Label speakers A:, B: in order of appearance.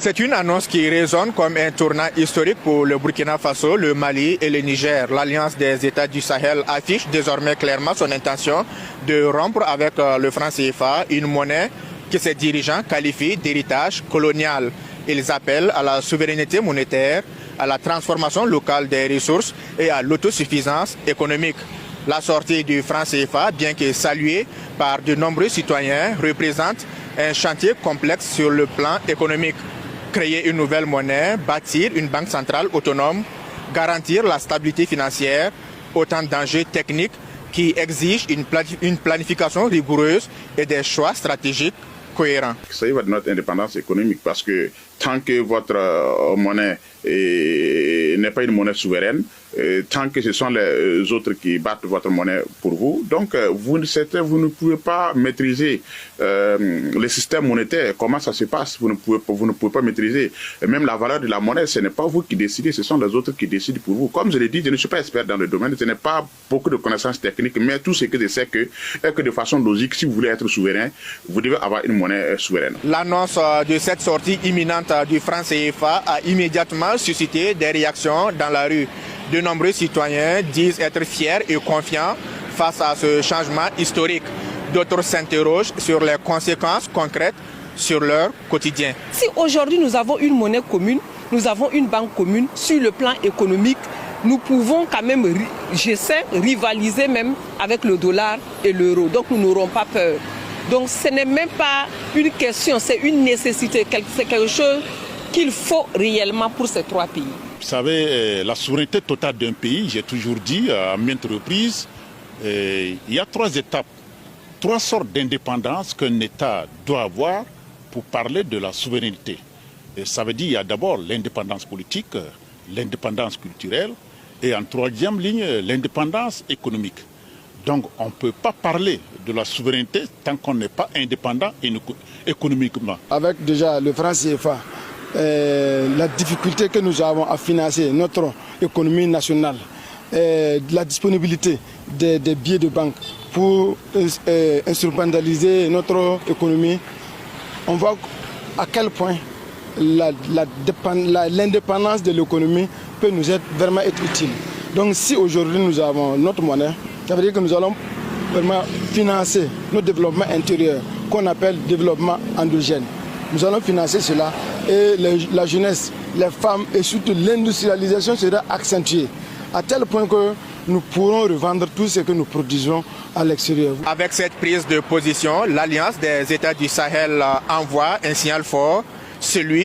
A: C'est une annonce qui résonne comme un tournant historique pour le Burkina Faso, le Mali et le Niger. L'Alliance des États du Sahel affiche désormais clairement son intention de rompre avec le franc CFA, une monnaie que ses dirigeants qualifient d'héritage colonial. Ils appellent à la souveraineté monétaire, à la transformation locale des ressources et à l'autosuffisance économique. La sortie du franc CFA, bien que saluée par de nombreux citoyens, représente un chantier complexe sur le plan économique. Créer une nouvelle monnaie, bâtir une banque centrale autonome, garantir la stabilité financière, autant d'enjeux techniques qui exigent une planification rigoureuse et des choix stratégiques cohérents.
B: Ça y va de notre indépendance économique parce que tant que votre monnaie n'est pas une monnaie souveraine, tant que ce sont les autres qui battent votre monnaie pour vous, donc vous ne pouvez pas maîtriser le système monétaire, comment ça se passe, vous ne pouvez pas maîtriser. Et même la valeur de la monnaie, ce n'est pas vous qui décidez, ce sont les autres qui décident pour vous. Comme je l'ai dit, je ne suis pas expert dans le domaine, je n'ai pas beaucoup de connaissances techniques, mais tout ce que je sais est que de façon logique, si vous voulez être souverain, vous devez avoir une monnaie souveraine.
A: L'annonce de cette sortie imminente du franc CFA a immédiatement suscité des réactions dans la rue. De nombreux citoyens disent être fiers et confiants face à ce changement historique. D'autres s'interrogent sur les conséquences concrètes sur leur quotidien.
C: Si aujourd'hui nous avons une monnaie commune, nous avons une banque commune, sur le plan économique, nous pouvons quand même, rivaliser même avec le dollar et l'euro. Donc nous n'aurons pas peur. Donc ce n'est même pas une question, c'est une nécessité, c'est quelque chose qu'il faut réellement pour ces trois pays.
D: Vous savez, la souveraineté totale d'un pays, j'ai toujours dit à maintes reprises, il y a trois étapes, trois sortes d'indépendance qu'un État doit avoir pour parler de la souveraineté. Et ça veut dire qu'il y a d'abord l'indépendance politique, l'indépendance culturelle et en troisième ligne, l'indépendance économique. Donc on ne peut pas parler de la souveraineté tant qu'on n'est pas indépendant économiquement.
E: Avec déjà le franc CFA, la difficulté que nous avons à financer notre économie nationale, la disponibilité des billets de banque pour instrumentaliser notre économie, on voit à quel point l'indépendance de l'économie peut nous vraiment être utile. Donc si aujourd'hui nous avons notre monnaie, ça veut dire que nous allons vraiment financer notre développement intérieur, qu'on appelle développement endogène. Nous allons financer cela et la jeunesse, les femmes et surtout l'industrialisation sera accentuée à tel point que nous pourrons revendre tout ce que nous produisons à l'extérieur.
A: Avec cette prise de position, l'Alliance des États du Sahel envoie un signal fort, celui